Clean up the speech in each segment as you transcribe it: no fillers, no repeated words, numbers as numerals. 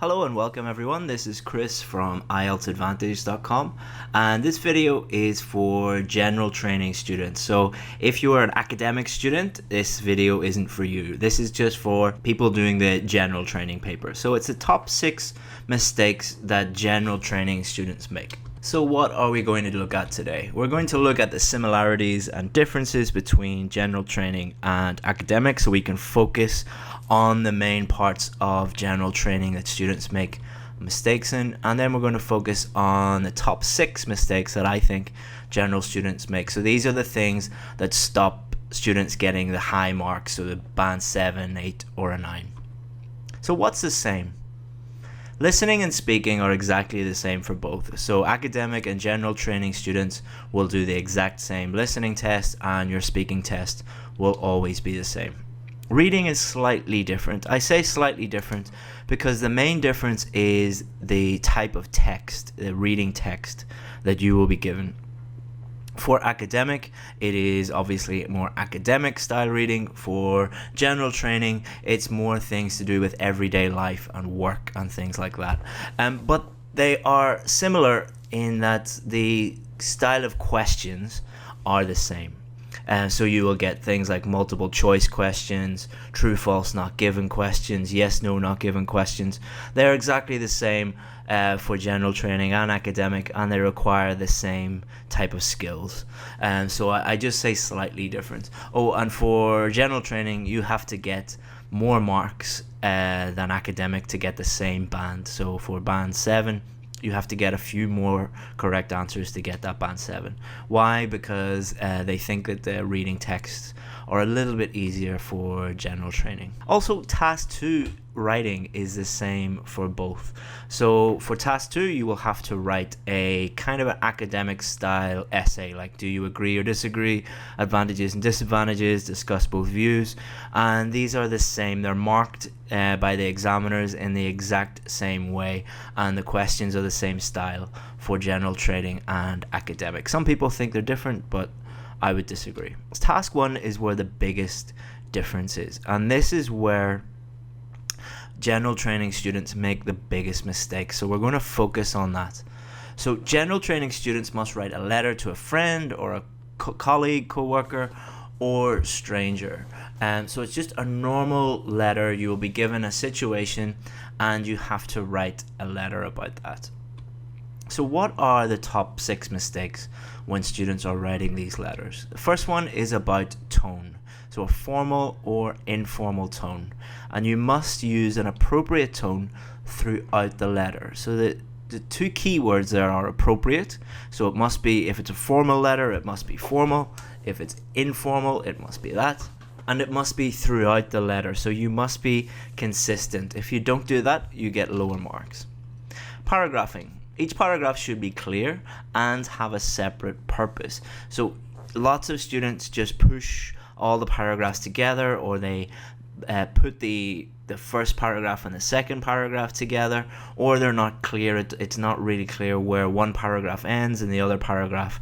Hello and welcome everyone, this is Chris from IELTSadvantage.com and this video is for general training students. So if you are an academic student, this video isn't for you. This is just for people doing the general training paper. So it's the top 6 mistakes that general training students make. So what are we going to look at today? We're going to look at the similarities and differences between general training and academic so we can focus on the main parts of general training that students make mistakes in, and then we're going to focus on the top 6 mistakes that I think general students make. So these are the things that stop students getting the high marks, so the band 7, 8 or a 9. So what's the same? Listening and speaking are exactly the same for both. So academic and general training students will do the exact same listening test, and your speaking test will always be the same. Reading is slightly different. I say slightly different because the main difference is the type of text, the reading text that you will be given. For academic, it is obviously more academic style reading. For general training, it's more things to do with everyday life and work and things like that. But they are similar in that the style of questions are the same. So you will get things like multiple choice questions, true, false, not given questions, yes, no, not given questions. They're exactly the same for general training and academic, and they require the same type of skills. So I just say slightly different. Oh, and for general training, you have to get more marks than academic to get the same band. So for band 7, you have to get a few more correct answers to get that band 7. Why? Because they think that the reading texts are a little bit easier for general training. Also, task 2 writing is the same for both. So for task 2, you will have to write a kind of an academic style essay, like do you agree or disagree, advantages and disadvantages, discuss both views, and these are the same. They're marked by the examiners in the exact same way, and the questions are the same style for general training and academic. Some people think they're different, but I would disagree. Task 1 is where the biggest difference is, and this is where general training students make the biggest mistake. So we're going to focus on that. So general training students must write a letter to a friend or a colleague, co-worker, or stranger. So it's just a normal letter. You will be given a situation and you have to write a letter about that. So what are the top 6 mistakes when students are writing these letters? The first one is about tone. So a formal or informal tone. And you must use an appropriate tone throughout the letter. So the 2 key words there are appropriate. So it must be, if it's a formal letter, it must be formal. If it's informal, it must be that. And it must be throughout the letter. So you must be consistent. If you don't do that, you get lower marks. Paragraphing. Each paragraph should be clear and have a separate purpose. So lots of students just push all the paragraphs together, or they put the first paragraph and the second paragraph together, or they're not clear. It's not really clear where one paragraph ends and the other paragraph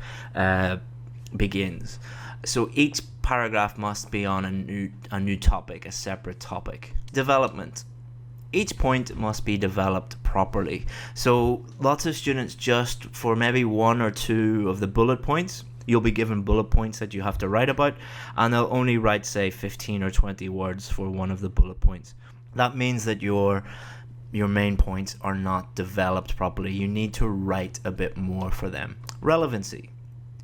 begins. So each paragraph must be on a new topic, a separate topic. Development. Each point must be developed properly. So lots of students, just for maybe 1 or 2 of the bullet points, you'll be given bullet points that you have to write about, and they'll only write, say, 15 or 20 words for one of the bullet points. That means that your main points are not developed properly. You need to write a bit more for them. Relevancy.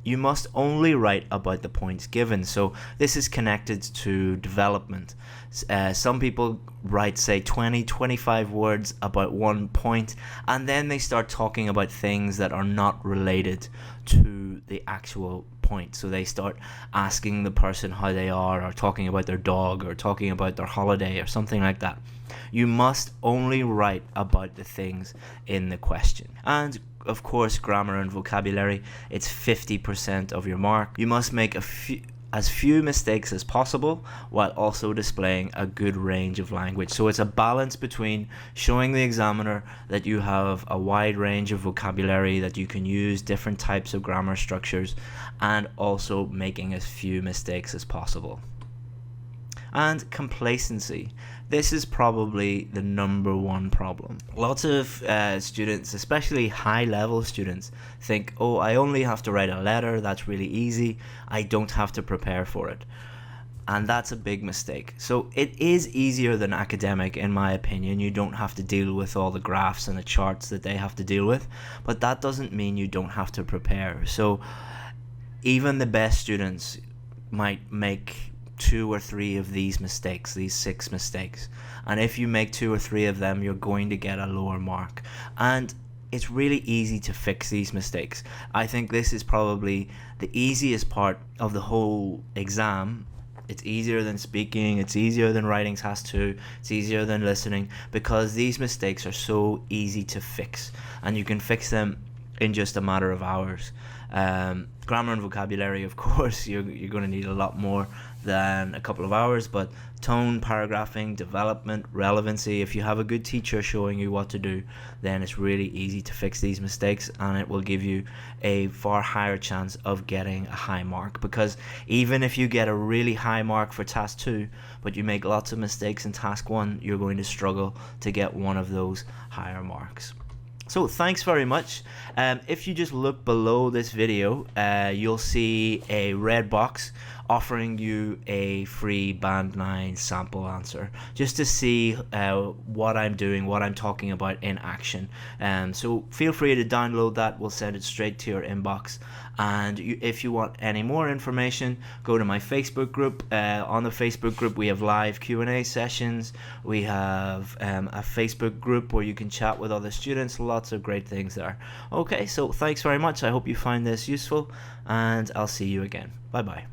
You must only write about the points given. So this is connected to development. Some people write, say, 20, 25 words about one point, and then they start talking about things that are not related to the actual point. So they start asking the person how they are, or talking about their dog, or talking about their holiday, or something like that. You must only write about the things in the question. And of course, grammar and vocabulary, it's 50% of your mark. You must make as few mistakes as possible while also displaying a good range of language. So it's a balance between showing the examiner that you have a wide range of vocabulary, that you can use different types of grammar structures, and also making as few mistakes as possible. And complacency. This is probably the number one problem. Lots of students, especially high-level students, think, oh, I only have to write a letter, that's really easy, I don't have to prepare for it. And that's a big mistake. So it is easier than academic, in my opinion. You don't have to deal with all the graphs and the charts that they have to deal with, but that doesn't mean you don't have to prepare. So even the best students might make 2 or 3 of these mistakes, these 6 mistakes. And if you make 2 or 3 of them, you're going to get a lower mark. And it's really easy to fix these mistakes. I think this is probably the easiest part of the whole exam. It's easier than speaking, it's easier than writing task 2, it's easier than listening, because these mistakes are so easy to fix, and you can fix them in just a matter of hours. Grammar and vocabulary, of course, you're going to need a lot more than a couple of hours, but tone, paragraphing, development, relevancy, if you have a good teacher showing you what to do, then it's really easy to fix these mistakes, and it will give you a far higher chance of getting a high mark. Because even if you get a really high mark for task 2, but you make lots of mistakes in task 1, you're going to struggle to get one of those higher marks. So thanks very much. If you just look below this video, you'll see a red box offering you a free Band 9 sample answer, just to see what I'm doing, what I'm talking about in action. So feel free to download that. We'll send it straight to your inbox. And if you want any more information, go to my Facebook group. On the Facebook group, we have live Q&A sessions. We have a Facebook group where you can chat with other students. Lots of great things there. Okay, so thanks very much. I hope you find this useful, and I'll see you again. Bye-bye.